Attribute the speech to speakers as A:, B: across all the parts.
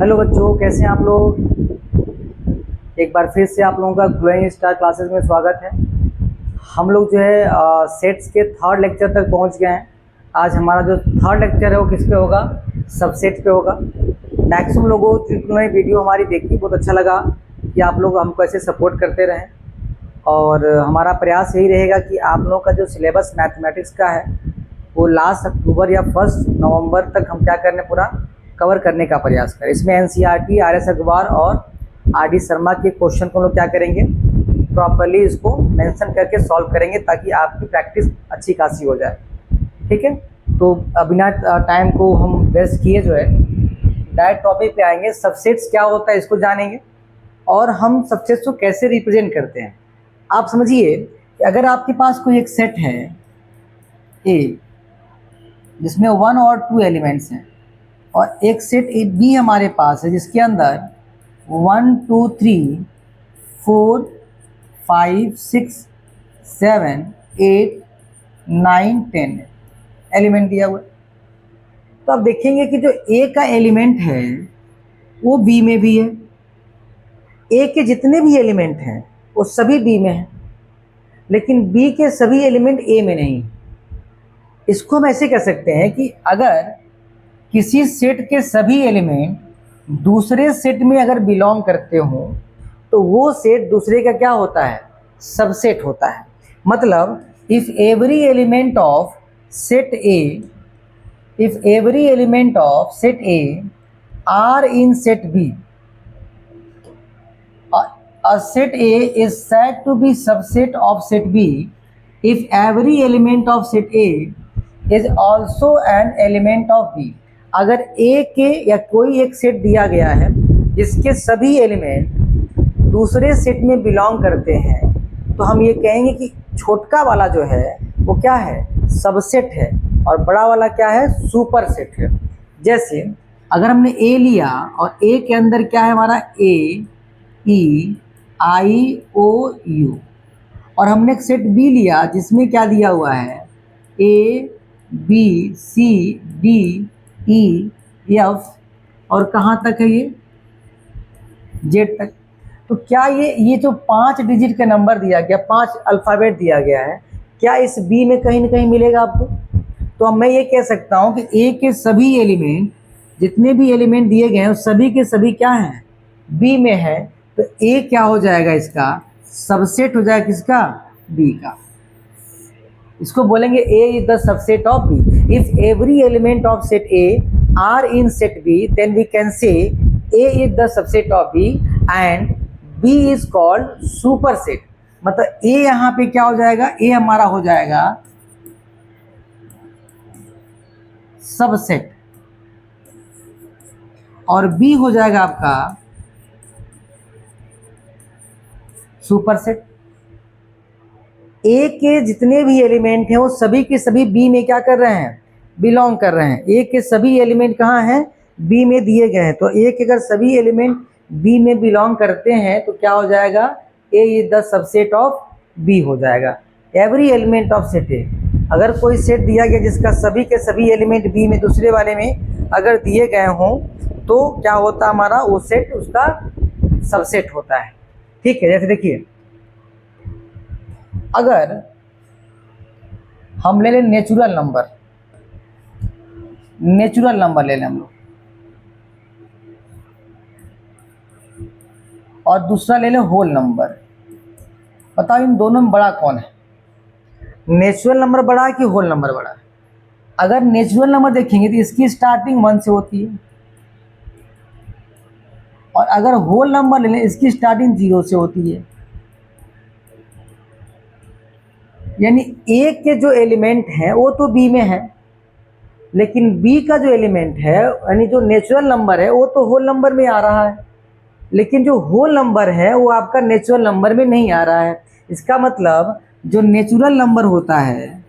A: Hello बच्चों, कैसे हैं आप लोग। एक बार फिर से आप लोगों का ग्लोइंग स्टार क्लासेस में स्वागत है। हम लोग जो है सेट्स के थर्ड लेक्चर तक पहुंच गए हैं। आज हमारा जो थर्ड लेक्चर है वो किस पे होगा, सबसेट पे होगा। मैक्सिमम लोगों जिन्होंने वीडियो हमारी देखी बहुत अच्छा लगा कि आप लोग हमको ऐसे सपोर्ट करते रहें, और हमारा प्रयास यही रहेगा कि आप लोगों का जो सिलेबस मैथमेटिक्स का है वो लास्ट अक्टूबर या 1 नवंबर तक हम क्या करने पूरा कवर करने का प्रयास करें। इसमें एनसीईआरटी, आर.एस. अग्रवाल और आर.डी. शर्मा के क्वेश्चन को हम लोग क्या करेंगे, प्रॉपर्ली इसको मेंशन करके सॉल्व करेंगे ताकि आपकी प्रैक्टिस अच्छी खासी हो जाए। ठीक है, तो बिना टाइम को हम वेस्ट किए जो है डायरेक्ट टॉपिक पे आएंगे। सबसेट्स क्या होता है इसको जानेंगे, और हम सबसेट्स को कैसे रिप्रेजेंट करते हैं। आप समझिए कि अगर आपके पास कोई एक सेट है ए जिसमें 1 और 2 एलिमेंट्स हैं, और एक सेट ए बी हमारे पास है जिसके अंदर 1 2 3 4 5 6 7 8 9 10 एलिमेंट दिया हुआ है। तो आप देखेंगे कि जो ए का एलिमेंट है वो बी में भी है। ए के जितने भी एलिमेंट हैं वो सभी बी में हैं, लेकिन बी के सभी एलिमेंट ए में नहीं। इसको हम ऐसे कह सकते हैं कि अगर किसी सेट के सभी एलिमेंट दूसरे सेट में अगर बिलोंग करते हो तो वो सेट दूसरे का क्या होता है, सबसेट होता है। मतलब if every element of set A are in set B, a set A is said to be subset of set B if every element of set A is also an element of B। अगर A के या कोई एक set दिया गया है जिसके सभी एलिमेंट दूसरे सेट में बिलोंग करते हैं, तो हम ये कहेंगे कि छोटका वाला जो है वो क्या है, सबसेट है, और बड़ा वाला क्या है, सुपर सेट है। जैसे अगर हमने A लिया और A के अंदर क्या है हमारा A E I O U, और हमने एक सेट बी लिया जिसमें क्या दिया हुआ है A B C D E F, और कहाँ तक है ये Z तक। तो क्या ये जो 5 डिजिट का नंबर दिया गया, 5 अल्फ़ाबेट दिया गया है, क्या इस बी में कहीं ना कहीं मिलेगा आपको। तो अब मैं ये कह सकता हूँ कि ए के सभी एलिमेंट, जितने भी एलिमेंट दिए गए हैं सभी के सभी क्या हैं, बी में है। तो ए क्या हो जाएगा, इसका सबसेट हो जाएगा किसका, बी का। इसको बोलेंगे A is the subset of B. If every element of set A are in set B, then we can say A is the subset of B and B is called super set. मतलब A यहाँ पे क्या हो जाएगा, ए हमारा हो जाएगा subset, और बी हो जाएगा आपका सुपर सेट। ए के जितने भी एलिमेंट हैं वो सभी के सभी बी में क्या कर रहे हैं, बिलोंग कर रहे हैं। ए के सभी एलिमेंट कहाँ हैं, बी में दिए गए हैं। तो ए के अगर सभी एलिमेंट बी में बिलोंग करते हैं तो क्या हो जाएगा, A is the subset of B हो जाएगा। Every element of set A, अगर कोई सेट दिया गया जिसका सभी के सभी एलिमेंट बी में दूसरे वाले में अगर दिए गए हों, तो क्या होता हमारा, वो सेट उसका सबसेट होता है। ठीक है, जैसे देखिए अगर हम ले लें नेचुरल नंबर ले लें हम लोग, और दूसरा ले लें होल नंबर। बताओ इन दोनों में बड़ा कौन है, नेचुरल नंबर बड़ा है कि होल नंबर बड़ा है। अगर नेचुरल नंबर देखेंगे तो इसकी स्टार्टिंग 1 से होती है, और अगर होल नंबर ले लें इसकी स्टार्टिंग 0 से होती है। यानी ए के जो एलिमेंट हैं वो तो बी में है, लेकिन बी का जो एलिमेंट है यानी जो नेचुरल नंबर है वो तो होल नंबर में आ रहा है, लेकिन जो होल नंबर है वो आपका नेचुरल नंबर में नहीं आ रहा है। इसका मतलब जो नेचुरल नंबर होता है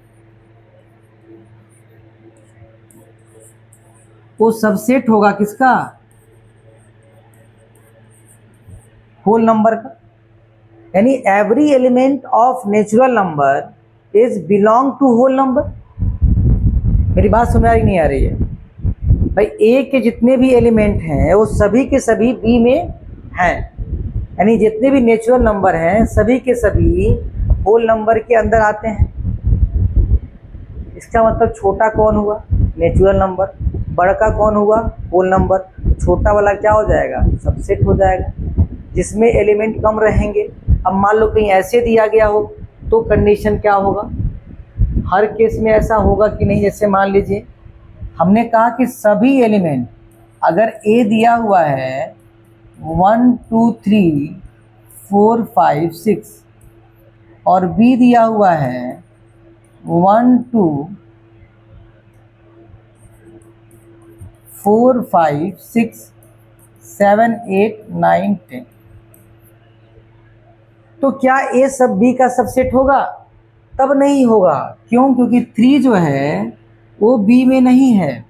A: वो सबसेट होगा किसका, होल नंबर का। यानी every element of natural number is belong to whole number. मेरी बात समझ आ रही नहीं आ रही है, भाई ए के जितने भी एलिमेंट हैं वो सभी के सभी बी में हैं, यानी जितने भी नेचुरल नंबर हैं सभी के सभी होल नंबर के अंदर आते हैं। इसका मतलब छोटा कौन हुआ? Natural number. बड़ा कौन हुआ? Whole number. छोटा वाला क्या हो जाएगा? सबसेट हो जाएगा, जिसमें एलिमेंट कम रहेंगे। अब मान लो कहीं ऐसे दिया गया हो तो कंडीशन क्या होगा? हर केस में ऐसा होगा कि नहीं? जैसे मान लीजिए हमने कहा कि सभी एलिमेंट, अगर ए दिया हुआ है 1 2 3 4 5 6 और बी दिया हुआ है 1 2 4 5 6 7 8 9 10, तो क्या ए सब बी का सबसेट होगा? तब नहीं होगा। क्यों? क्योंकि 3 जो है वो बी में नहीं है।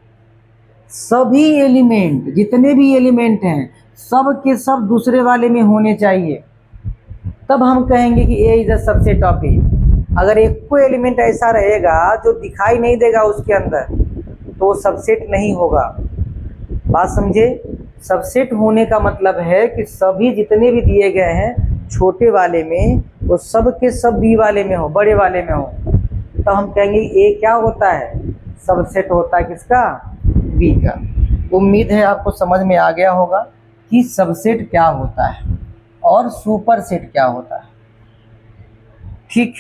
A: सभी एलिमेंट, जितने भी एलिमेंट हैं सब के सब दूसरे वाले में होने चाहिए, तब हम कहेंगे कि ए इज द सबसेट ऑफ ए। अगर एक कोई एलिमेंट ऐसा रहेगा जो दिखाई नहीं देगा उसके अंदर, तो वो सबसेट नहीं होगा। बात समझे? सबसेट होने का मतलब है कि सभी जितने भी दिए गए हैं छोटे वाले में, वो सब के सब बी वाले में हो, बड़े वाले में हो, तो हम कहेंगे ए क्या होता है? सबसेट होता है किसका? बी का। उम्मीद है आपको समझ में आ गया होगा कि सबसेट क्या होता है और सुपरसेट क्या होता है। ठीक,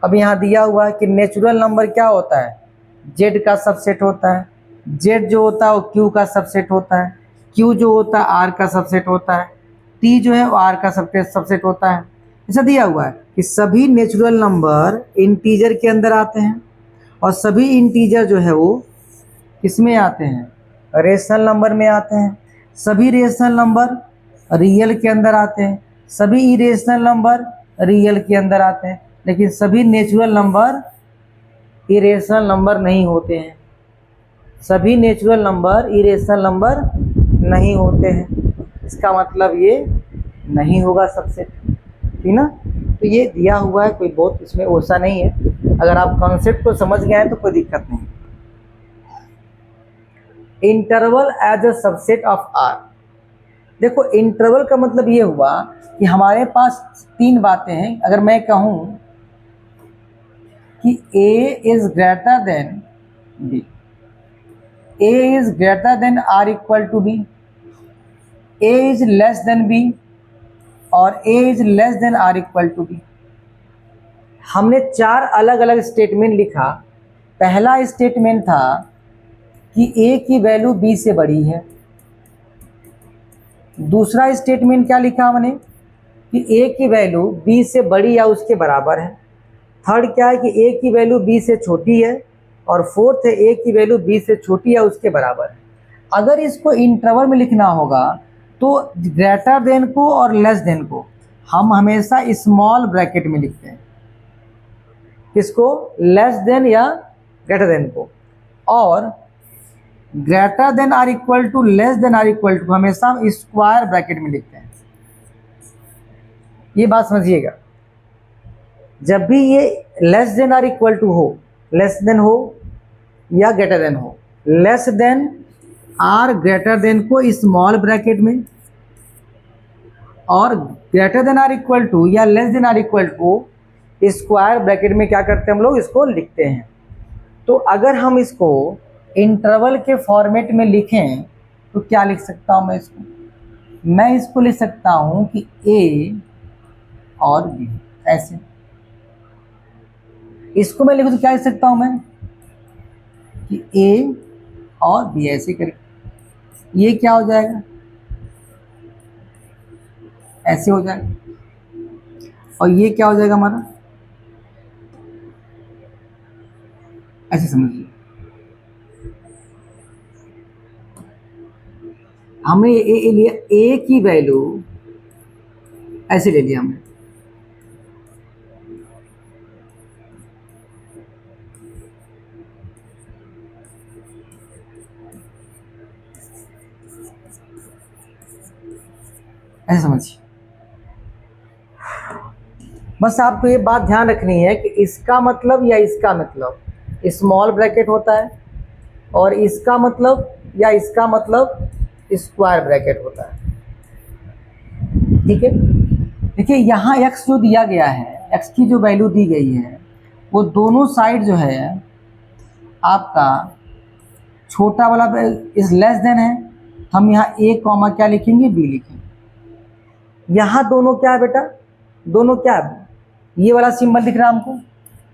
A: अब यहाँ दिया हुआ है कि नेचुरल नंबर क्या होता है? जेड का सबसेट होता है। जेड जो होता है वो क्यू का सबसेट होता है। क्यू जो होता है आर का सबसेट होता है। टी जो है वो आर का सबसेट होता है। ऐसा दिया हुआ है कि सभी नेचुरल नंबर इंटीजर के अंदर आते हैं और सभी इंटीजर जो है वो किसमें आते हैं? रेशनल नंबर में आते हैं। सभी रेशनल नंबर रियल के अंदर आते हैं, सभी इरेशनल नंबर रियल के अंदर आते हैं, लेकिन सभी नेचुरल नंबर इरेशनल नंबर नहीं होते हैं। सभी नेचुरल नंबर इरेशनल नंबर नहीं होते हैं। इसका मतलब ये नहीं होगा सबसेट, ठीक ना? तो ये दिया हुआ है, कोई बहुत इसमें ओसा नहीं है। अगर आप कॉन्सेप्ट को समझ गए हैं तो कोई दिक्कत नहीं। Interval as a subset of R. देखो, इंटरवल का मतलब ये हुआ कि हमारे पास 3 बातें हैं। अगर मैं कहूँ कि a is greater than b, a is greater than or equal to b, a is less than b और a is less than or equal to b। हमने 4 अलग अलग स्टेटमेंट लिखा। पहला स्टेटमेंट था कि a की वैल्यू b से बड़ी है। दूसरा स्टेटमेंट क्या लिखा हमने? कि a की वैल्यू b से बड़ी या उसके बराबर है। थर्ड क्या है? कि a की वैल्यू b से छोटी है। और फोर्थ है a की वैल्यू b से छोटी या उसके बराबर है। अगर इसको इंटरवल में लिखना होगा तो ग्रेटर देन को और लेस देन को हम हमेशा स्मॉल ब्रैकेट में लिखते हैं। किसको? लेस देन या ग्रेटर देन को। और greater than or equal to less than or equal to हमेशा स्क्वायर ब्रैकेट में लिखते हैं। ये बात समझिएगा, जब भी ये less than or equal to हो, लेस देन हो या ग्रेटर देन हो, less than or greater than को स्मॉल ब्रैकेट में और greater than or equal to या less than or equal to square bracket में क्या करते हैं हम लोग? इसको लिखते हैं। तो अगर हम इसको इंटरवल के फॉर्मेट में लिखें तो क्या लिख सकता हूँ मैं इसको? मैं इसको लिख सकता हूँ कि a और b, ऐसे। इसको मैं लिखूँ तो क्या लिख सकता हूँ मैं? कि a और b, ऐसे करके। ये क्या हो जाएगा? ऐसे हो जाएगा। और ये क्या हो जाएगा हमारा? ऐसे समझिए। हमने ए लिया, a की वैल्यू ऐसे ले लिया हमने। ऐसे समझिए। बस आपको ये बात ध्यान रखनी है कि इसका मतलब या इसका मतलब स्मॉल ब्रैकेट होता है और इसका मतलब या इसका मतलब स्क्वायर ब्रैकेट होता है। ठीक है, देखिए यहाँ x जो दिया गया है, x की जो वैल्यू दी गई है, वो दोनों साइड जो है आपका छोटा वाला इज लेस देन है, हम यहाँ a कॉमा क्या लिखेंगे, b लिखेंगे। यहाँ दोनों क्या है बेटा, दोनों क्या है, ये वाला सिंबल दिख रहा है हमको,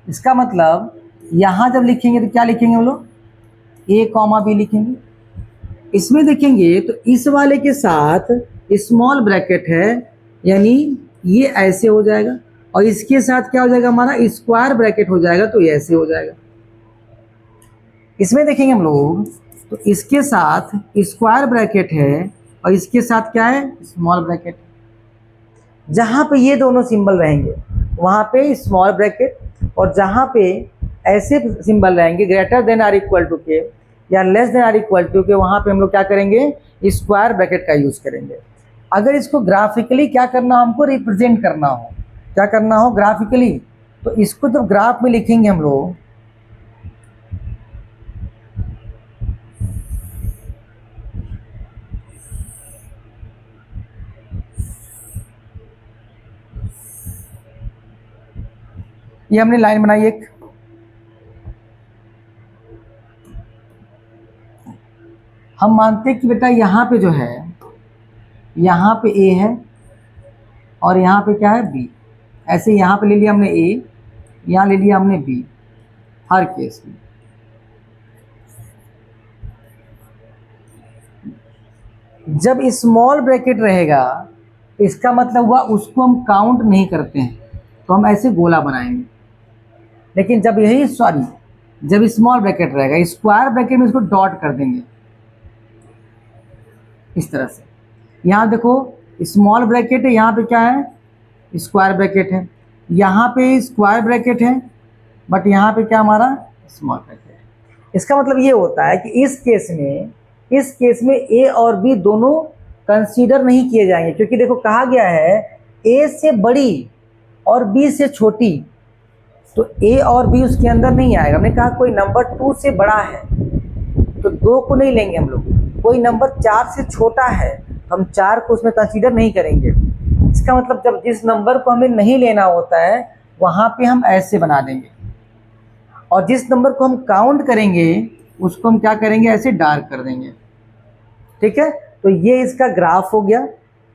A: इसका मतलब यहाँ जब लिखेंगे तो क्या लिखेंगे हम लोग, a कॉमा b लिखेंगे। इसमें देखेंगे तो इस वाले के साथ स्मॉल ब्रैकेट है, यानी ये ऐसे हो जाएगा, और इसके साथ क्या हो जाएगा, हमारा स्क्वायर ब्रैकेट हो जाएगा, तो ये ऐसे हो जाएगा। इसमें देखेंगे हम लोग तो इसके साथ स्क्वायर ब्रैकेट है और इसके साथ क्या है, स्मॉल ब्रैकेट। जहाँ पे ये दोनों सिंबल रहेंगे वहाँ पे स्मॉल ब्रैकेट, और जहाँ पे ऐसे सिंबल रहेंगे greater than or equal to के या less than or equal to के, वहाँ पे हम लोग क्या करेंगे, स्क्वायर ब्रैकेट का यूज़ करेंगे। अगर इसको ग्राफिकली क्या करना हो, हमको रिप्रेजेंट करना हो, क्या करना हो ग्राफिकली, तो इसको जब ग्राफ में लिखेंगे हम लोग, ये हमने लाइन बनाई एक, हम मानते हैं कि बेटा यहाँ पे जो है, यहाँ पे a है और यहाँ पे क्या है, b। ऐसे यहाँ पे ले लिया हमने a, यहाँ ले लिया हमने b, हर केस में। जब स्मॉल ब्रैकेट रहेगा इसका मतलब हुआ उसको हम काउंट नहीं करते हैं, तो हम ऐसे गोला बनाएंगे। लेकिन जब जब स्मॉल ब्रैकेट रहेगा, स्क्वायर ब्रैकेट में इसको डॉट कर देंगे इस तरह से। यहाँ देखो स्मॉल ब्रैकेट है, यहाँ पे क्या है, स्क्वायर ब्रैकेट है, यहाँ पे स्क्वायर ब्रैकेट है, बट यहाँ पे क्या हमारा स्मॉल ब्रैकेट है। इसका मतलब ये होता है कि इस केस में ए और बी दोनों कंसीडर नहीं किए जाएंगे, क्योंकि देखो कहा गया है ए से बड़ी और बी से छोटी, तो ए और बी उसके अंदर नहीं आएगा। हमने कहा कोई नंबर 2 से बड़ा है तो 2 को नहीं लेंगे हम लोग, कोई नंबर 4 से छोटा है हम 4 को उसमें कंसीडर नहीं करेंगे। इसका मतलब जब जिस नंबर को हमें नहीं लेना होता है वहाँ पे हम ऐसे बना देंगे, और जिस नंबर को हम काउंट करेंगे उसको हम क्या करेंगे, ऐसे डार्क कर देंगे। ठीक है, तो ये इसका ग्राफ हो गया,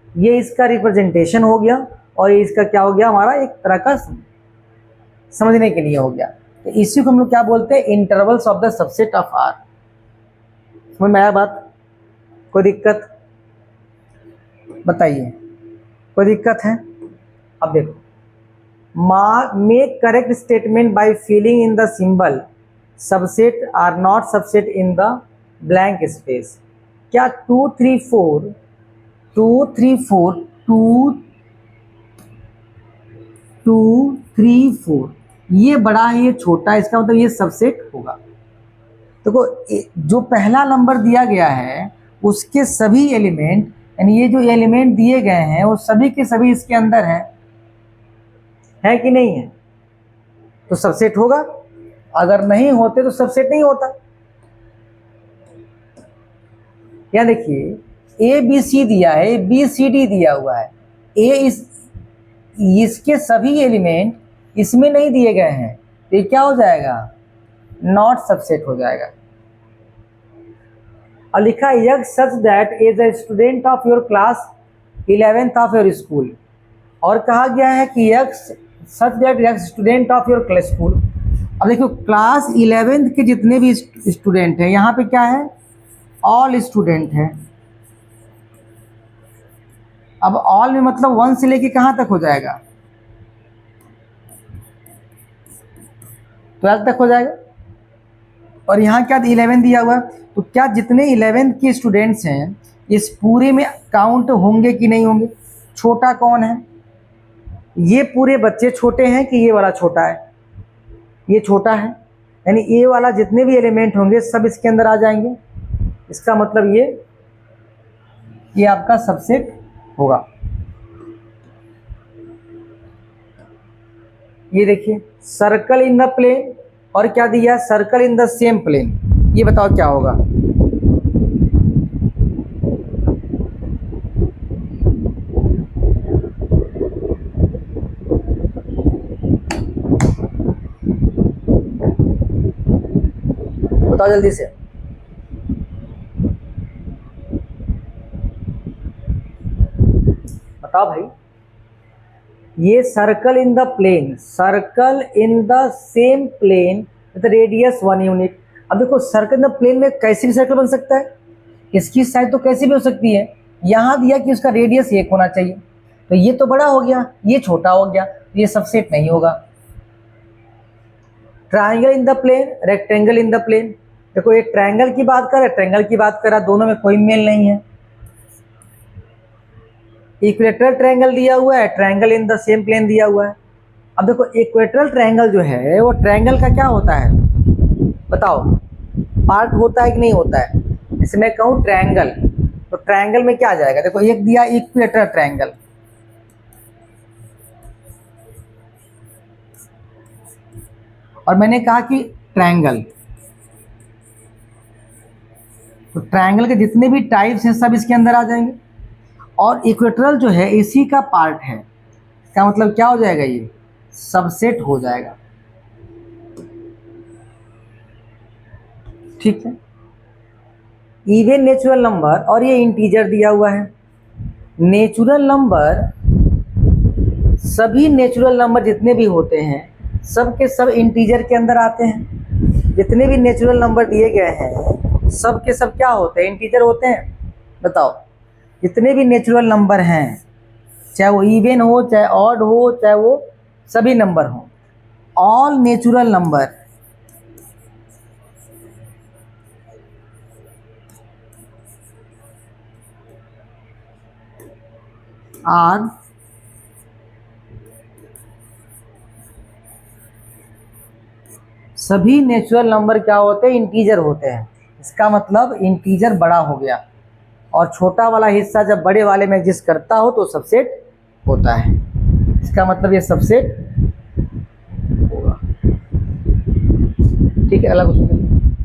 A: ये इसका रिप्रेजेंटेशन हो गया, और ये इसका क्या हो गया, हमारा एक तरह का समझने के लिए हो गया। तो इसी को हम लोग क्या बोलते हैं, intervals of the subset of R. समझ में आया बात, कोई दिक्कत बताइए, कोई दिक्कत है? अब देखो, make correct statement by filling in the symbol subset or not subset in the blank space. क्या 2 3 4 ये बड़ा है ये छोटा है, इसका मतलब ये सबसेट होगा। देखो जो पहला नंबर दिया गया है उसके सभी एलिमेंट, यानी ये जो एलिमेंट दिए गए हैं वो सभी के सभी इसके अंदर है कि नहीं है, तो सबसेट होगा। अगर नहीं होते तो सबसेट नहीं होता। या देखिए ए बी सी दिया है, बी सी डी दिया हुआ है, इसके सभी एलिमेंट इसमें नहीं दिए गए हैं, तो ये क्या हो जाएगा, नॉट सबसेट हो जाएगा। और लिखा यज्ञ such that as a student of your class 11th of your school, और कहा गया है कि यज्ञ सच दैट यज्ञ student of your class school. अब देखो क्लास 11th के जितने भी स्टूडेंट हैं, यहाँ पे क्या है, ऑल स्टूडेंट है। अब ऑल में मतलब 1 से लेके कहाँ तक हो जाएगा, 12 तक हो जाएगा। और यहाँ क्या 11 दिया हुआ, तो क्या जितने 11th के स्टूडेंट्स हैं इस पूरे में काउंट होंगे कि नहीं होंगे। छोटा कौन है, ये पूरे बच्चे छोटे हैं कि ये वाला छोटा है, ये छोटा है, यानी ये वाला जितने भी एलिमेंट होंगे सब इसके अंदर आ जाएंगे। इसका मतलब ये आपका सबसेट होगा। ये देखिए सर्कल इन द प्लेन, और क्या दिया, circle in the same plane. ये बताओ क्या होगा। बताओ जल्दी से। बताओ भाई। ये circle in the plane, circle in the same plane with radius 1 unit. अब देखो सर्कल इन द प्लेन में कैसे भी सर्कल बन सकता है, इसकी साइड तो कैसी भी हो सकती है। यहाँ दिया कि उसका रेडियस 1 होना चाहिए, तो ये तो बड़ा हो गया, ये छोटा हो गया, ये सबसेट नहीं होगा। Triangle in the plane, rectangle in the plane. देखो एक ट्राइंगल की बात कर, ट्राइंगल की बात करा, दोनों में कोई मेल नहीं है। इक्वेटरल ट्रायंगल दिया हुआ है, triangle in the same plane दिया हुआ है। अब देखो इक्वेटरल ट्रायंगल जो है वो ट्रायंगल का क्या होता है बताओ, पार्ट होता है कि नहीं होता है। जैसे मैं कहूँ ट्रायंगल, तो ट्रायंगल में क्या आ जाएगा, देखो एक दिया इक्वेटरल ट्रायंगल, और मैंने कहा कि ट्रायंगल, तो ट्रायंगल के जितने भी टाइप्स हैं सब इसके अंदर आ जाएंगे। और इक्वेटरल जो है इसी का पार्ट है, इसका मतलब क्या हो जाएगा, ये सबसेट हो जाएगा। ठीक है। इवन नेचुरल नंबर, और ये इंटीजर दिया हुआ है। नेचुरल नंबर, सभी नेचुरल नंबर जितने भी होते हैं सब के सब इंटीजर के अंदर आते हैं। जितने भी नेचुरल नंबर दिए गए हैं सब के सब क्या होते हैं, इंटीजर होते हैं। बताओ जितने भी नेचुरल नंबर हैं, चाहे वो इवन हो, चाहे ऑड हो, चाहे वो सभी नंबर हो, ऑल नेचुरल नंबर आर सभी नेचुरल नंबर क्या होते हैं, इंटीजर होते हैं। इसका मतलब इंटीजर बड़ा हो गया, और छोटा वाला हिस्सा जब बड़े वाले में एग्जिस्ट करता हो तो सबसेट होता है। इसका मतलब ये सबसेट होगा। ठीक है, अलग उसमें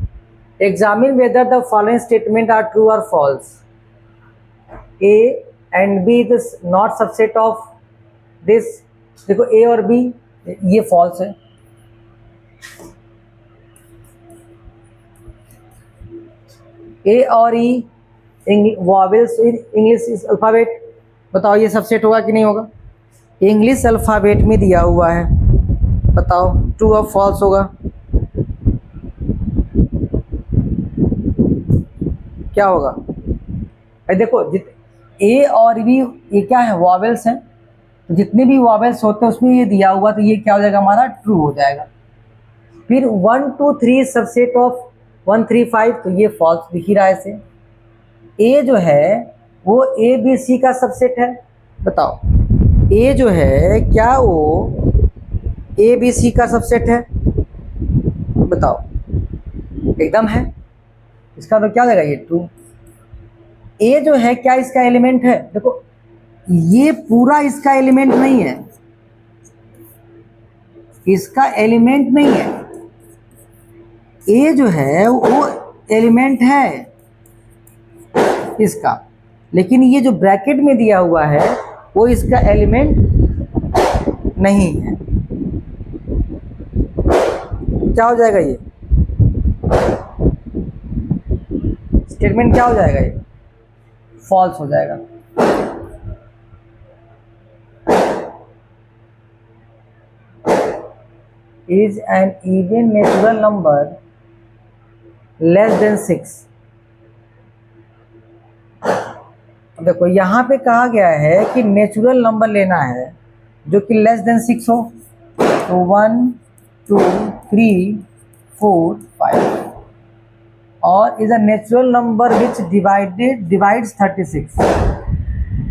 A: examine whether the following statement are true और false. A and B this not subset of this. देखो ए और बी ये फॉल्स है। ए और E vowels in English alphabet, बताओ ये सबसेट होगा कि नहीं होगा। इंग्लिश अल्फ़ाबेट में दिया हुआ है, बताओ ट्रू और फॉल्स होगा। क्या होगा भाई, देखो ए और बी ये क्या है, वॉवेल्स हैं, तो जितने भी वॉवेल्स होते हैं उसमें ये दिया हुआ, तो ये क्या हो जाएगा हमारा, ट्रू हो जाएगा। फिर 1 2 3 सबसेट ऑफ 1 3 5, तो ये फॉल्स दिख ही रहा है इसे। ए जो है वो ए बी सी का सबसेट है, बताओ ए जो है क्या वो ए बी सी का सबसेट है, बताओ एकदम है। इसका तो क्या हो जाएगा, ये ट्रू। ए जो है क्या इसका एलिमेंट है, देखो ये पूरा इसका एलिमेंट नहीं है, इसका एलिमेंट नहीं है। ए जो है वो एलिमेंट है इसका, लेकिन ये जो ब्रैकेट में दिया हुआ है वो इसका एलिमेंट नहीं है। क्या हो जाएगा, ये स्टेटमेंट क्या हो जाएगा, ये फॉल्स हो जाएगा। Is an even natural number less than 6। देखो यहाँ पे कहा गया है कि नेचुरल नंबर लेना है जो कि लेस देन 6 हो, तो 1 2 3 4 5, और is a natural number which divides 36।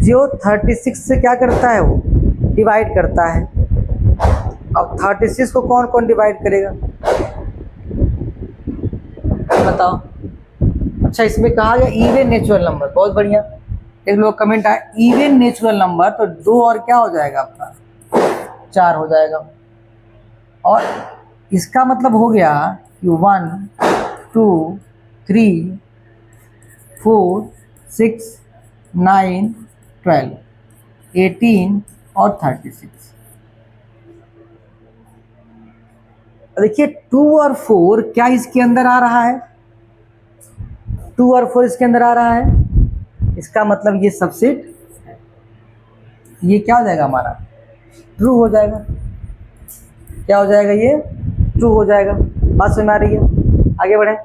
A: जो 36 से क्या करता है, वो डिवाइड करता है। अब 36 को कौन कौन डिवाइड करेगा बताओ। अच्छा इसमें कहा गया इवन नेचुरल नंबर, बहुत बढ़िया। एक लोग कमेंट आया इवन नेचुरल नंबर, तो 2 और क्या हो जाएगा आपका, 4 हो जाएगा। और इसका मतलब हो गया कि 1 2 3, 4, 6, 9, 12, 18 और 36। देखिए 2 और 4 क्या इसके अंदर आ रहा है? 2 और 4 इसके अंदर आ रहा है, इसका मतलब ये सबसेट है। ये क्या हो जाएगा हमारा? ट्रू हो जाएगा। क्या हो जाएगा? ये ट्रू हो जाएगा। बात समझ में आ रही है? आगे बढ़े।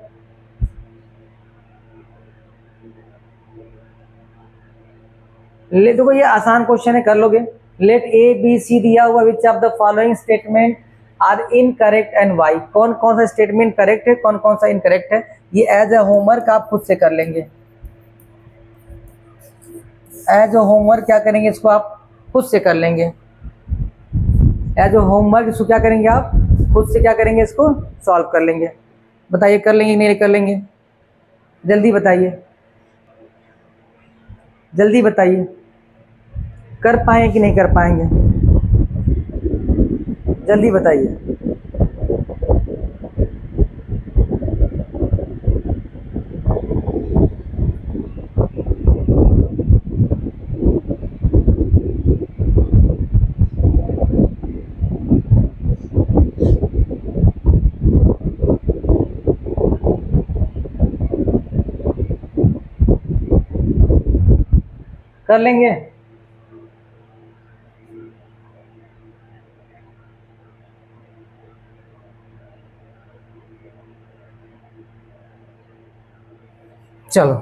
A: ले देखो ये आसान क्वेश्चन है, कर लोगे। लेट ए बी सी दिया हुआ, which of the following statement are incorrect and why. कौन कौन सा स्टेटमेंट करेक्ट है, कौन कौन सा इनकरेक्ट है, ये एज ए होमवर्क आप खुद से कर लेंगे। एज ए होमवर्क क्या करेंगे, इसको आप खुद से कर लेंगे। एज ए होमवर्क इसको क्या करेंगे, आप खुद से क्या करेंगे, इसको सॉल्व कर लेंगे। बताइए कर लेंगे नहीं कर लेंगे? जल्दी बताइए, जल्दी बताइए, कर पाएंगे कि नहीं कर पाएंगे? जल्दी बताइए। कर लेंगे? चलो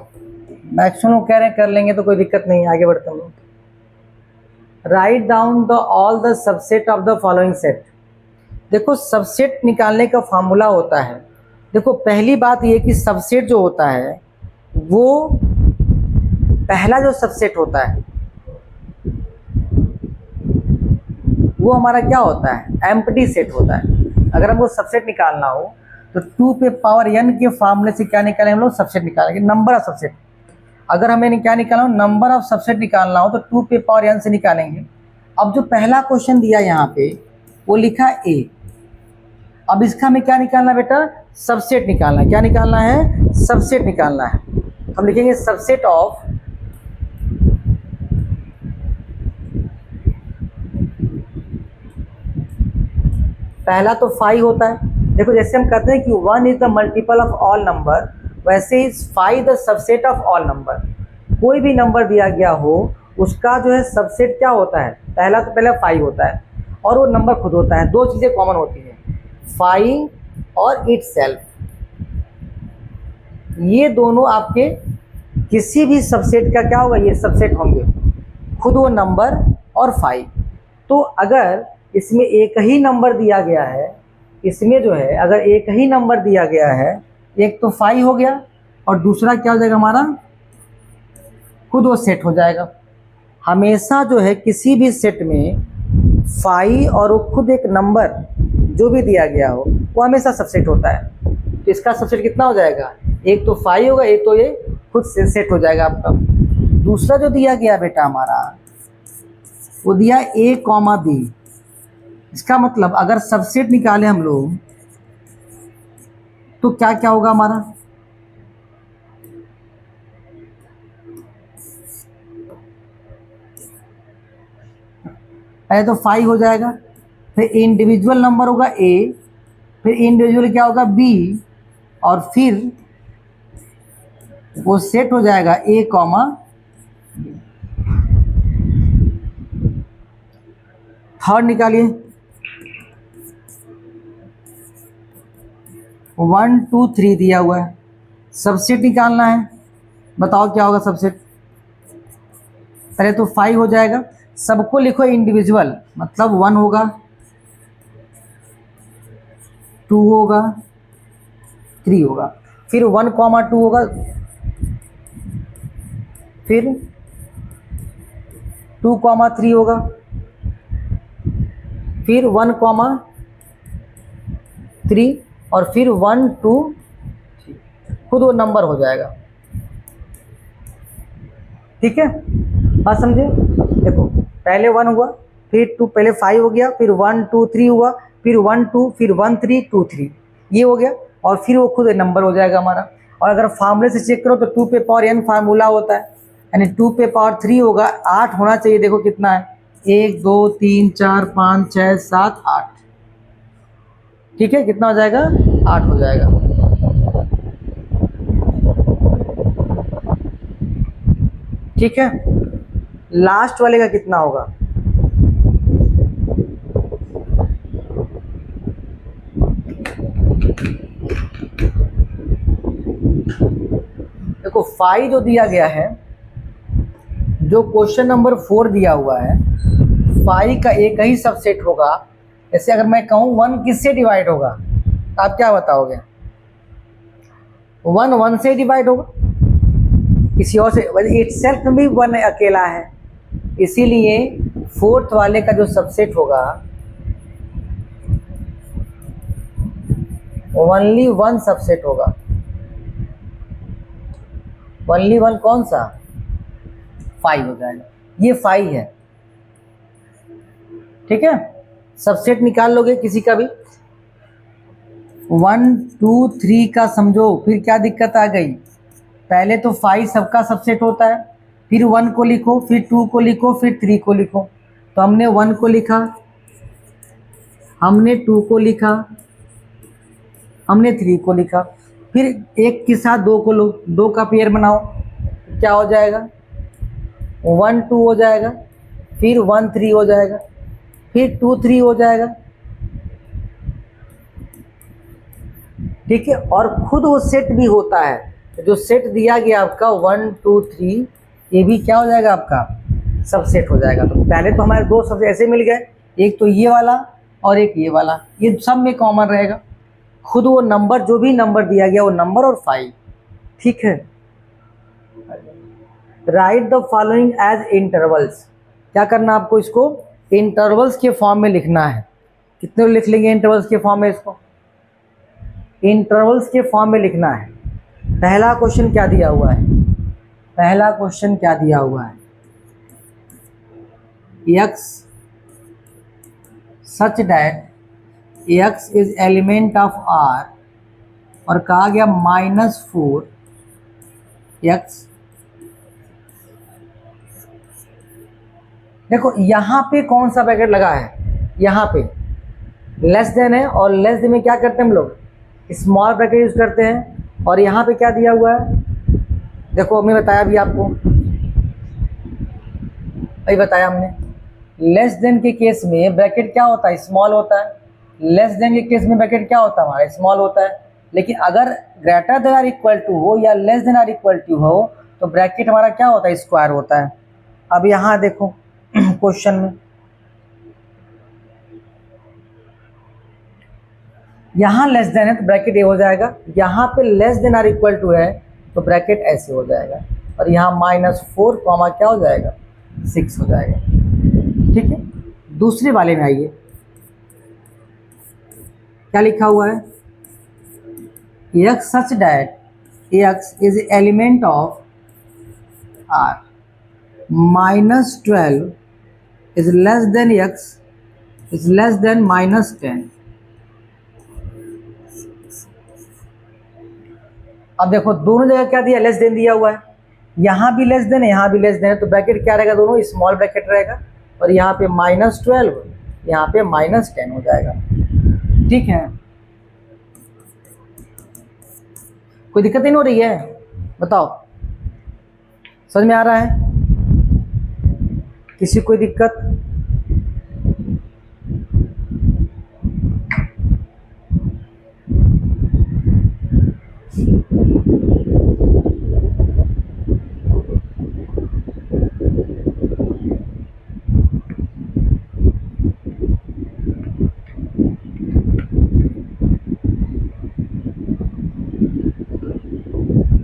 A: मैक्सिमम कह रहे हैं कर लेंगे तो कोई दिक्कत नहीं, आगे बढ़ते हम लोग। Write down the all the subset of the following set. देखो सबसेट निकालने का फॉर्मूला होता है। देखो पहली बात ये कि सबसेट जो होता है वो पहला जो सबसेट होता है वो हमारा क्या होता है? एम्प्टी सेट होता है। अगर हमको सबसेट निकालना हो तो 2 पे पावर n के फॉर्मूले से क्या निकालेंगे हम लोग? सबसेट निकालेंगे, नंबर ऑफ सबसेट। अगर हमें क्या निकालना हो, नंबर ऑफ सबसेट निकालना हो तो 2 पे पावर n से निकालेंगे। अब जो पहला क्वेश्चन दिया यहाँ पे वो लिखा a। अब इसका हमें क्या निकालना बेटा? सबसेट निकालना है। क्या निकालना है? सबसेट निकालना है। हम लिखेंगे सबसेट ऑफ पहला तो 5 होता है। देखो जैसे हम कहते हैं कि 1 is the multiple of all number, वैसे ही 5 the subset of all number. कोई भी नंबर दिया गया हो उसका जो है सबसेट क्या होता है? पहला तो पहले 5 होता है और वो नंबर खुद होता है। दो चीज़ें कॉमन होती हैं, 5 और इटसेल्फ। ये दोनों आपके किसी भी सबसेट का क्या होगा? ये सबसेट होंगे, खुद वो नंबर और 5। तो अगर इसमें एक ही नंबर दिया गया है, इसमें जो है अगर एक ही नंबर दिया गया है, एक तो 5 हो गया और दूसरा क्या हो जाएगा हमारा? खुद वो सेट हो जाएगा। हमेशा जो है किसी भी सेट में 5 और वो खुद एक नंबर जो भी दिया गया हो वो हमेशा सबसेट होता है। तो इसका सबसेट कितना हो जाएगा? एक तो 5 होगा, एक तो ये खुद से सेट हो जाएगा आपका। दूसरा जो दिया गया बेटा हमारा वो दिया a, b। इसका मतलब अगर सबसेट निकाले हम लोग तो क्या क्या होगा हमारा? पहले तो 5 हो जाएगा, फिर इंडिविजुअल नंबर होगा a, फिर इंडिविजुअल क्या होगा? b, और फिर वो सेट हो जाएगा a, थर्ड निकालिए। 1 2 3 दिया हुआ है, सबसेट निकालना है। बताओ क्या होगा सबसेट? पहले तो 5 हो जाएगा, सबको लिखो इंडिविजुअल, मतलब 1 होगा, 2 होगा, 3 होगा, फिर 1, 2 होगा, फिर 2, 3 होगा, फिर 1, 3 और फिर 1 2 3, खुद वो नंबर हो जाएगा। ठीक है, बात समझे? देखो पहले 1 हुआ, फिर 2, पहले 5 हो गया, फिर 1 2 3 हुआ, फिर 1 2, फिर 1 3 2 3, ये हो गया और फिर वो खुद नंबर हो जाएगा हमारा। और अगर फार्मूले से चेक करो तो 2 पे पावर n फार्मूला होता है, यानी 2 पे पावर 3 होगा, 8 होना चाहिए। देखो कितना है, 1 2 3 4 5 6 7 8। ठीक है, कितना हो जाएगा, 8 हो जाएगा। ठीक है, लास्ट वाले का कितना होगा, देखो 5 जो दिया गया है, जो क्वेश्चन नंबर 4 दिया हुआ है, 5 का एक ही सबसेट होगा। जैसे अगर मैं कहूँ 1 किससे डिवाइड होगा, आप क्या बताओगे, 1 1 से डिवाइड होगा, किसी और से, इटसेल्फ में भी 1 अकेला है, इसीलिए 4th वाले का जो सबसेट होगा ओनली 1 सबसेट होगा। ओनली 1 कौन सा, 5 हो जाएगा, ये 5 है। ठीक है, सबसेट निकाल लोगे किसी का भी, 1 2 3 का समझो, फिर क्या दिक्कत आ गई, पहले तो 5 सबका सबसेट होता है, फिर 1 को लिखो, फिर 2 को लिखो, फिर 3 को लिखो। तो हमने 1 को लिखा, हमने 2 को लिखा, हमने 3 को लिखा, फिर एक के साथ 2 को लो, 2 का पेयर बनाओ, क्या हो जाएगा, 1 2 हो जाएगा, फिर 1 3 हो जाएगा, फिर 2 3 हो जाएगा। ठीक है, और खुद वो सेट भी होता है, जो सेट दिया गया आपका 1 2 3, ये भी क्या हो जाएगा, आपका सबसेट हो जाएगा। तो पहले तो हमारे 2 सबसे ऐसे मिल गए, एक तो ये वाला और एक ये वाला, ये सब में कॉमन रहेगा, खुद वो नंबर, जो भी नंबर दिया गया वो नंबर और 5। ठीक है, write the following as intervals, क्या करना आपको, इसको इंटरवल्स के फॉर्म में लिखना है। कितने लिख लेंगे इंटरवल्स के फॉर्म में, इसको इंटरवल्स के फॉर्म में लिखना है। पहला क्वेश्चन क्या दिया हुआ है, पहला क्वेश्चन क्या दिया हुआ है, x such that x is element of R, और कहा गया -4 x। देखो यहाँ पे कौन सा ब्रैकेट लगा है, यहाँ पे लेस देन है, और लेस देन में क्या करते हैं हम लोग, स्मॉल ब्रैकेट यूज करते हैं। और यहाँ पे क्या दिया हुआ है, देखो मैं बताया अभी आपको, अभी बताया हमने, लेस देन के केस में ब्रैकेट क्या होता है, स्मॉल होता है। लेस देन के केस में ब्रैकेट क्या होता है हमारा, स्मॉल होता है। लेकिन अगर greater than or equal to हो या less than or equal to हो तो ब्रैकेट हमारा क्या होता है, स्क्वायर होता है। अब यहाँ देखो क्वेश्चन में, यहाँ लेस देन है तो ब्रैकेट ये हो जाएगा, यहाँ पे less than or equal to है तो ब्रैकेट ऐसे हो जाएगा, और यहाँ -4 कॉमा क्या हो जाएगा, 6 हो जाएगा। ठीक है, दूसरे वाले में आइए, क्या लिखा हुआ है, x such that x is element of R, -12 is less than x is less then -10। अब देखो दोनों जगह क्या दिया, लेस देन दिया हुआ है, यहाँ भी लेस देन है, यहाँ भी लेस देन है, तो ब्रैकेट क्या रहेगा, दोनों स्मॉल ब्रैकेट रहेगा, और यहाँ पे -12, यहाँ पे -10 हो जाएगा। ठीक है, कोई दिक्कत नहीं हो रही है, बताओ समझ में आ रहा है, किसी कोई दिक्कत,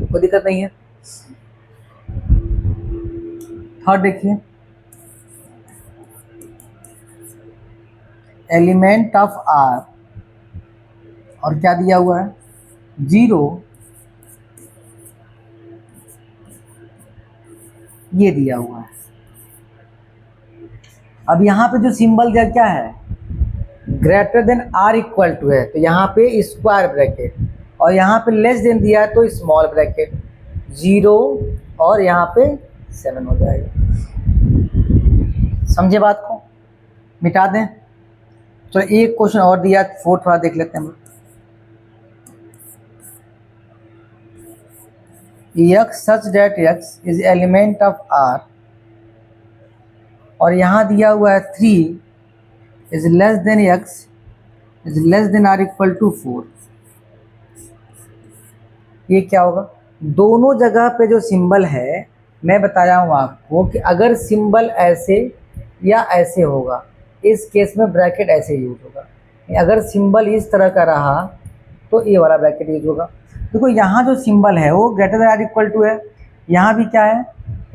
A: कोई दिक्कत नहीं है। थर्ड देखिए, एलिमेंट ऑफ R, और क्या दिया हुआ है, 0, ये दिया हुआ है। अब यहाँ पे जो सिंबल दिया क्या है, greater than or equal to है, तो यहाँ पे स्क्वायर ब्रैकेट, और यहाँ पे लेस देन दिया है तो स्मॉल ब्रैकेट 0 और यहाँ पे 7 हो जाएगा। समझे बात को? मिटा दें। तो एक क्वेश्चन और दिया, फोर्थ वाला देख लेते हैं हम। x such that x is element of R, और यहाँ दिया हुआ है 3 is less than x is less than or equal to 4। ये क्या होगा? दोनों जगह पे जो सिंबल है मैं बताया हूँ आपको कि अगर सिंबल ऐसे या ऐसे होगा, इस केस में ब्रैकेट ऐसे यूज होगा। अगर सिंबल इस तरह का रहा तो ये वाला ब्रैकेट यूज होगा। देखो यहाँ जो सिंबल है वो greater than or equal to है, यहाँ भी क्या है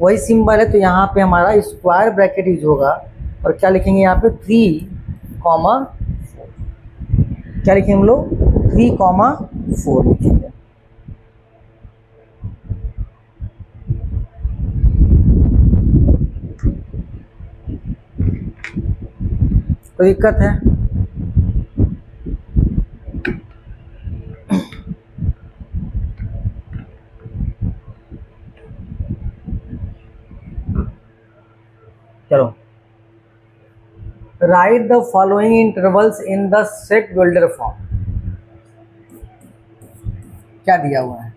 A: वही सिंबल है, तो यहाँ पे हमारा स्क्वायर ब्रैकेट यूज होगा। और क्या लिखेंगे यहाँ पे 3, 4। क्या लिखेंगे हम लोग? 3, 4 लिखेंगे। कोई दिक्कत है? चलो, right the following intervals in the set builder form. क्या दिया हुआ है?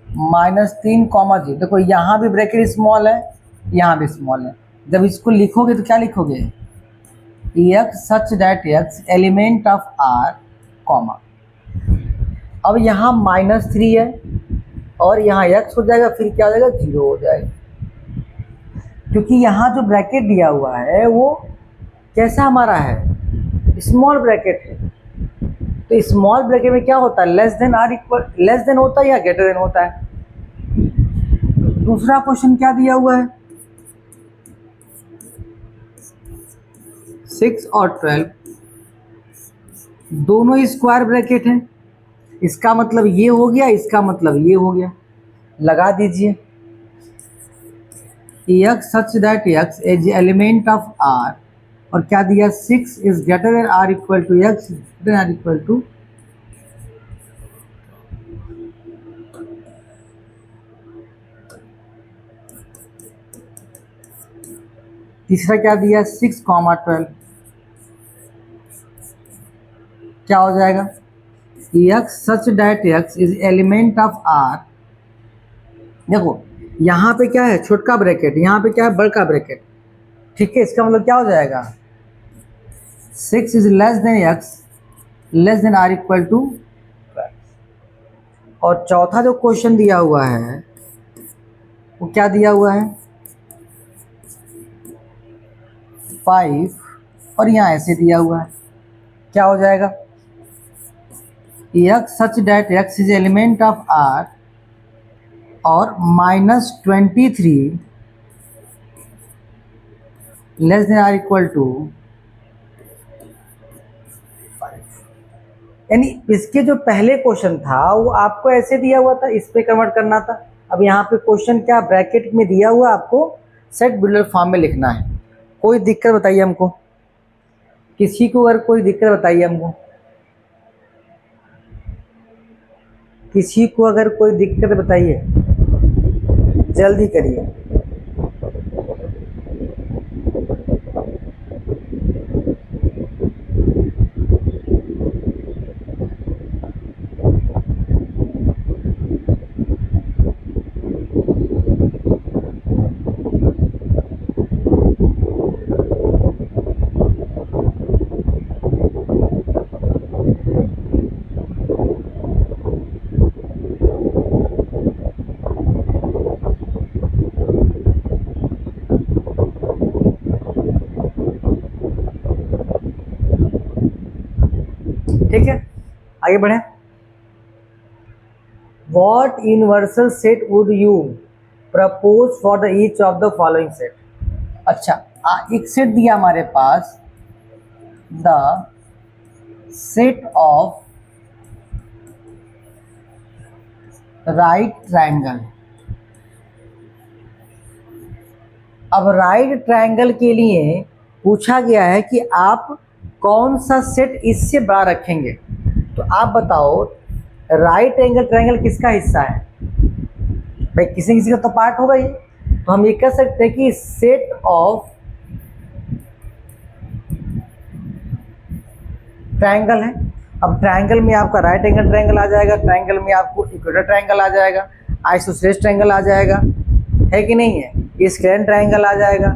A: -3, 0। देखो यहाँ भी ब्रैकेट स्मॉल है, यहाँ भी स्मॉल है। जब इसको लिखोगे तो क्या लिखोगे? x such that x element of R, comma. अब यहाँ -3 है और यहाँ x हो जाएगा, फिर क्या हो जाएगा? 0 हो जाएगा। क्योंकि यहाँ जो ब्रैकेट दिया हुआ है वो कैसा हमारा है? स्मॉल ब्रैकेट है। तो स्मॉल ब्रैकेट में क्या होता है? Less than or equal, less than होता है या ग्रेटर देन होता है? दूसरा क्वेश्चन क्या दिया हुआ है? 6 और 12 दोनों ही स्क्वायर ब्रैकेट हैं। इसका मतलब ये हो गया, इसका मतलब ये हो गया। लगा दीजिए। x such that x is element of R, और क्या दिया? 6 is greater than or equal to x than or equal to. तीसरा क्या दिया? 6, 12। क्या हो जाएगा? x such that x is element of R। देखो यहाँ पे क्या है? छोटका ब्रैकेट, यहाँ पे क्या है? बड़का ब्रैकेट। ठीक है, इसका मतलब क्या हो जाएगा? 6 is less than x less than or equal to 12। और चौथा जो क्वेश्चन दिया हुआ है वो क्या दिया हुआ है? 5, और यहाँ ऐसे दिया हुआ है। क्या हो जाएगा? x such that x is element of R, और -23 less than or equal to 5। यानी इसके जो पहले क्वेश्चन था वो आपको ऐसे दिया हुआ था, इस पे कन्वर्ट करना था। अब यहाँ पे क्वेश्चन क्या ब्रैकेट में दिया हुआ, आपको सेट बिल्डर फॉर्म में लिखना है। कोई दिक्कत बताइए हमको, किसी को अगर कोई दिक्कत बताइए हमको, किसी को अगर कोई दिक्कत बताइए, जल्दी करिए। ठीक है, आगे बढ़े। What universal set would you propose for the each of the following set? अच्छा, एक सेट दिया हमारे पास, the set of right triangle. अब राइट ट्रायंगल के लिए पूछा गया है कि आप कौन सा सेट इससे बड़ा रखेंगे। तो आप बताओ राइट एंगल ट्रायंगल किसका हिस्सा है भाई? किसी किसी का तो पार्ट होगा ये। तो हम ये कह सकते हैं कि सेट ऑफ ट्रायंगल है। अब ट्रायंगल में आपका राइट एंगल ट्रायंगल आ जाएगा, ट्रायंगल में आपको इक्वेटर ट्रायंगल आ जाएगा, आइसोसेलेस ट्रायंगल आ जाएगा, है कि नहीं है, स्क्लेरन ट्रायंगल आ जाएगा।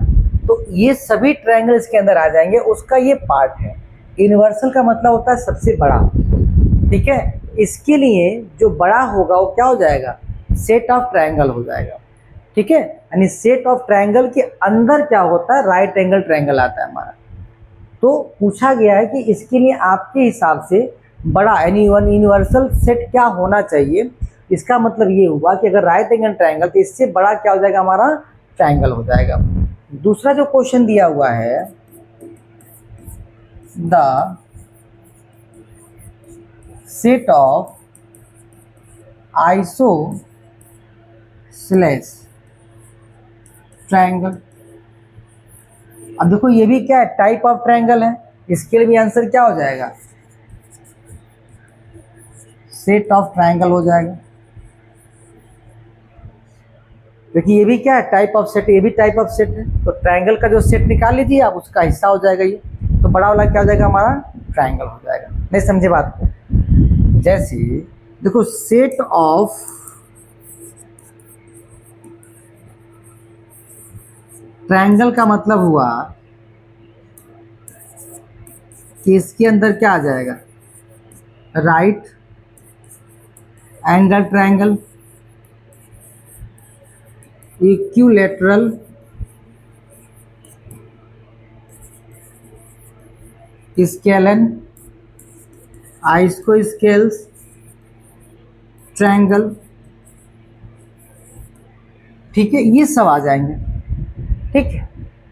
A: तो ये सभी ट्रायंगल इसके अंदर आ जाएंगे, उसका ये पार्ट है। यूनिवर्सल का मतलब होता है सबसे बड़ा, ठीक है। इसके लिए जो बड़ा होगा वो क्या हो जाएगा? सेट ऑफ ट्रायंगल हो जाएगा, ठीक है। यानी सेट ऑफ ट्रायंगल के अंदर क्या होता है? राइट एंगल ट्रायंगल आता है हमारा। तो पूछा गया है कि इसके लिए आपके हिसाब से बड़ा यानी वन यूनिवर्सल सेट क्या होना चाहिए। इसका मतलब ये हुआ कि अगर राइट एंगल ट्रायंगल तो इससे बड़ा क्या हो जाएगा? हमारा ट्रायंगल हो जाएगा। दूसरा जो क्वेश्चन दिया हुआ है, the set of isosceles triangle. अब देखो ये भी क्या है? टाइप ऑफ ट्रायंगल है। इसके लिए भी आंसर क्या हो जाएगा? सेट ऑफ ट्रायंगल हो जाएगा। देखिए ये भी क्या है? टाइप ऑफ सेट, ये भी टाइप ऑफ सेट है। तो ट्रायंगल का जो सेट निकाल लीजिए आप, उसका हिस्सा हो जाएगा ये। तो बड़ा वाला क्या हो जाएगा? हमारा ट्रायंगल हो जाएगा। नहीं समझे बात को? जैसे देखो सेट ऑफ ट्रायंगल का मतलब हुआ कि इसके अंदर क्या आ जाएगा? Right angle triangle, equilateral, scalene, isosceles triangle, ठीक है, ये सब आ जाएंगे, ठीक है।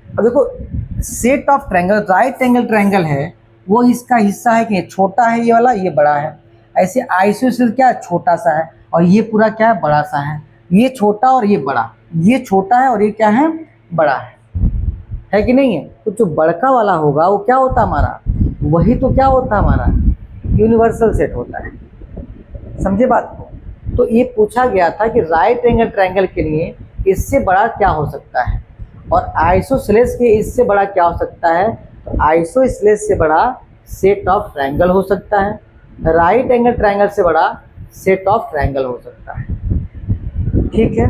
A: अब देखो set of triangle, right angle triangle है वो इसका हिस्सा है कि छोटा है ये वाला, ये बड़ा है। ऐसे आइसोसेलेस क्या है? छोटा सा है, और ये पूरा क्या है? बड़ा सा है। ये छोटा और ये बड़ा, ये छोटा है और ये क्या है? बड़ा है कि नहीं है? तो जो बड़का वाला होगा वो क्या होता है हमारा? वही तो क्या होता है हमारा? यूनिवर्सल सेट होता है। समझे बात को? तो ये पूछा गया था कि राइट एंगल ट्रायंगल के लिए इससे बड़ा क्या हो सकता है, और आइसोसेलेस के इससे बड़ा क्या हो सकता है? तो आइसोसेलेस से बड़ा सेट ऑफ ट्रायंगल हो सकता है, राइट एंगल ट्रायंगल से बड़ा सेट ऑफ ट्रायंगल हो सकता है, ठीक है,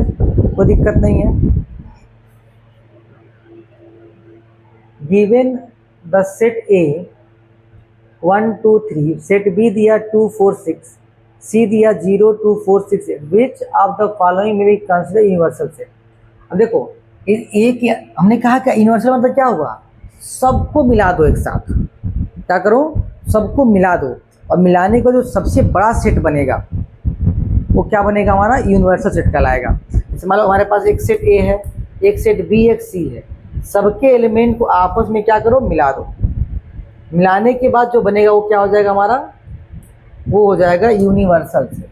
A: कोई दिक्कत नहीं है। Given the set A 1 2 3, set B दिया 2 4 6, सी दिया 0 2 4 6 8, विच ऑफ द फॉलोइंग में बी कंसिडर यूनिवर्सल सेट। अब देखो एक हमने कहा कि यूनिवर्सल मतलब क्या हुआ? सबको मिला दो एक साथ। क्या करो? सबको मिला दो, और मिलाने का जो सबसे बड़ा सेट बनेगा वो क्या बनेगा? हमारा यूनिवर्सल सेट कहलाएगा। जैसे मान लो हमारे पास एक सेट ए है, एक सेट बी, एक सी है। सबके एलिमेंट को आपस में क्या करो? मिला दो। मिलाने के बाद जो बनेगा वो क्या हो जाएगा हमारा? वो हो जाएगा यूनिवर्सल सेट।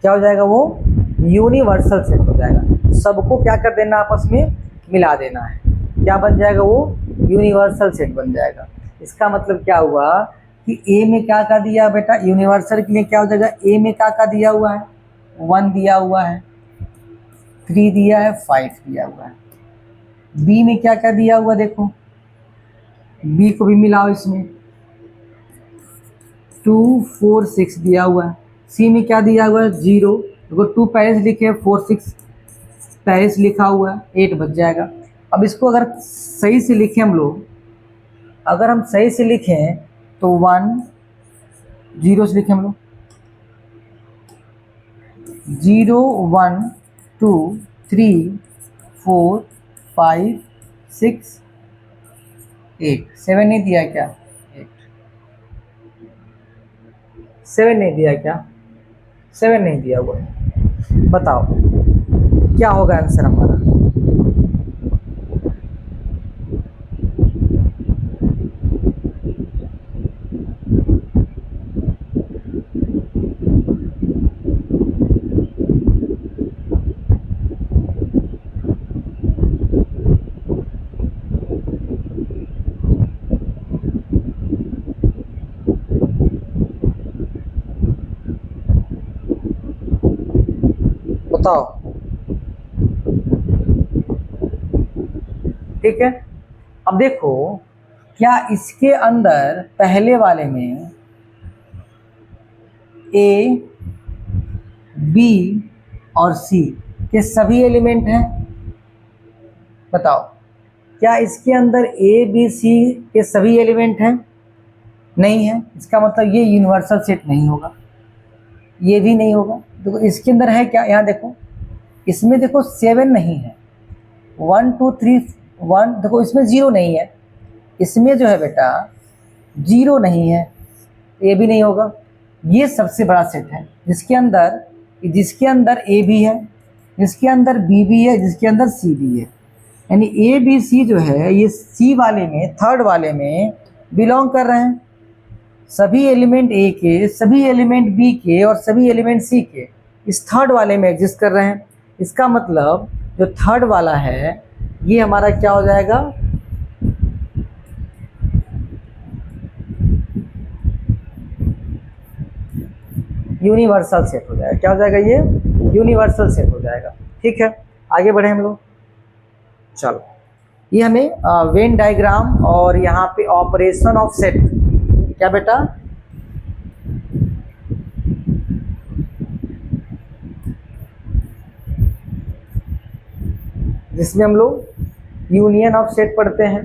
A: क्या हो जाएगा? वो यूनिवर्सल सेट हो जाएगा। सबको क्या कर देना? आपस में मिला देना है। क्या बन जाएगा? वो यूनिवर्सल सेट बन जाएगा। इसका मतलब क्या हुआ कि ए में क्या का दिया बेटा? यूनिवर्सल के लिए क्या हो जाएगा? ए में क्या का दिया हुआ है? 1 दिया हुआ है, 3 दिया है, 5 दिया हुआ है। बी में क्या क्या दिया हुआ? देखो बी को भी मिलाओ इसमें, 2 4 6 दिया हुआ है। सी में क्या दिया हुआ है? 0। देखो 2 पहले से लिखे, 4 6 पहले से लिखा हुआ है, 8 बच जाएगा। अब इसको अगर सही से लिखें हम लोग, अगर हम सही से लिखें तो 1 0 से लिखें हम लोग, 0 1 2 3 4 5 6 8, 7 नहीं दिया क्या? 8, 7 नहीं दिया क्या? 7 नहीं दिया हुआ। बताओ क्या होगा आंसर हमारा? बताओ। ठीक है, अब देखो क्या इसके अंदर पहले वाले में ए, बी और सी के सभी एलिमेंट हैं? बताओ, क्या इसके अंदर ए, बी, सी के सभी एलिमेंट हैं? नहीं है। इसका मतलब ये यूनिवर्सल सेट नहीं होगा, ये भी नहीं होगा। देखो इसके अंदर है क्या, यहाँ देखो, इसमें देखो 7 नहीं है, 1 2 3 1, देखो इसमें 0 नहीं है, इसमें जो है बेटा 0 नहीं है, ये भी नहीं होगा। ये सबसे बड़ा सेट है जिसके अंदर ए भी है, जिसके अंदर बी भी है, जिसके अंदर सी भी है। यानी ए बी सी जो है ये सी वाले में, थर्ड वाले में बिलोंग कर रहे हैं। सभी एलिमेंट ए के, सभी एलिमेंट बी के और सभी एलिमेंट सी के इस थर्ड वाले में एग्जिस्ट कर रहे हैं। इसका मतलब जो थर्ड वाला है ये हमारा क्या हो जाएगा, यूनिवर्सल सेट हो जाएगा। क्या हो जाएगा, ये यूनिवर्सल सेट हो जाएगा। ठीक है, आगे बढ़े हम लोग। चलो, ये हमें वेन डायग्राम और यहाँ पे ऑपरेशन ऑफ सेट, क्या बेटा, जिसमें हम लोग यूनियन ऑफ सेट पढ़ते हैं,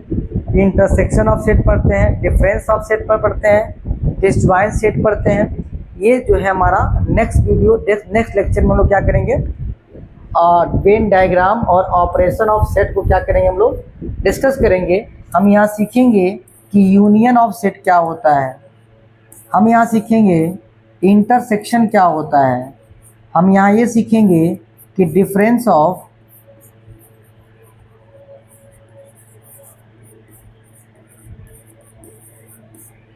A: इंटरसेक्शन ऑफ सेट पढ़ते हैं, डिफरेंस ऑफ सेट पर पढ़ते हैं, डिसजॉइंट सेट पढ़ते हैं। ये जो है हमारा नेक्स्ट वीडियो, नेक्स्ट लेक्चर में हम लोग क्या करेंगे, वेन डायग्राम और ऑपरेशन ऑफ सेट को क्या करेंगे, हम लोग डिस्कस करेंगे। हम यहाँ सीखेंगे कि यूनियन ऑफ सेट क्या होता है, हम यहाँ सीखेंगे इंटरसेक्शन क्या होता है, हम यहाँ ये सीखेंगे कि डिफरेंस ऑफ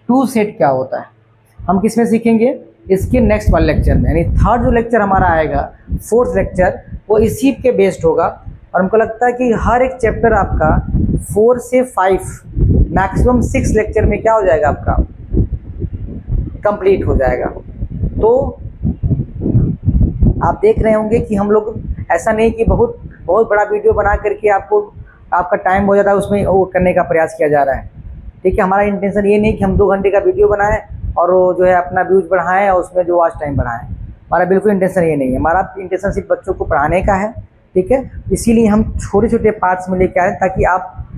A: टू सेट क्या होता है। हम किस में सीखेंगे, इसके नेक्स्ट वाले लेक्चर में। यानी थर्ड जो लेक्चर हमारा आएगा, फोर्थ लेक्चर, वो इसी के बेस्ड होगा। और हमको लगता है कि हर एक चैप्टर आपका 4 से 5 मैक्सिमम 6 लेक्चर में क्या हो जाएगा, आपका कंप्लीट हो जाएगा। तो आप देख रहे होंगे कि हम लोग ऐसा नहीं कि बहुत बड़ा वीडियो बना करके आपका टाइम हो जाता है उसमें वो करने का प्रयास किया जा रहा है। ठीक है, हमारा इंटेंशन ये नहीं कि हम 2 घंटे का वीडियो बनाएं और वो जो है अपना व्यूज बढ़ाएं और उसमें जो वॉच टाइम बढ़ाएं। हमारा बिल्कुल इंटेंशन ये नहीं है। हमारा इंटेंशन सिर्फ बच्चों को पढ़ाने का है। ठीक है, इसीलिए हम छोटे छोटे पार्ट्स में लेके आए ताकि आप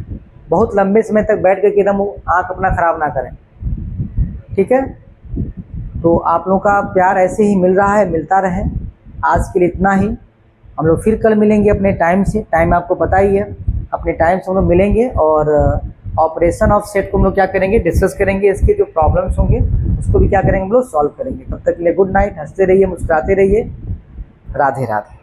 A: बहुत लंबे समय तक बैठ करके एकदम आँख अपना ख़राब ना करें। ठीक है, तो आप लोगों का प्यार ऐसे ही मिल रहा है, मिलता रहे। आज के लिए इतना ही। हम लोग फिर कल मिलेंगे अपने टाइम से, टाइम आपको पता ही है, अपने टाइम से हम लोग मिलेंगे और ऑपरेशन ऑफ सेट को हम लोग क्या करेंगे, डिस्कस करेंगे। इसके जो प्रॉब्लम्स होंगे उसको भी क्या करेंगे, हम लोग सॉल्व करेंगे। तब तक के लिए गुड नाइट, हंसते रहिए, मुस्कुराते रहिए, राधे राधे।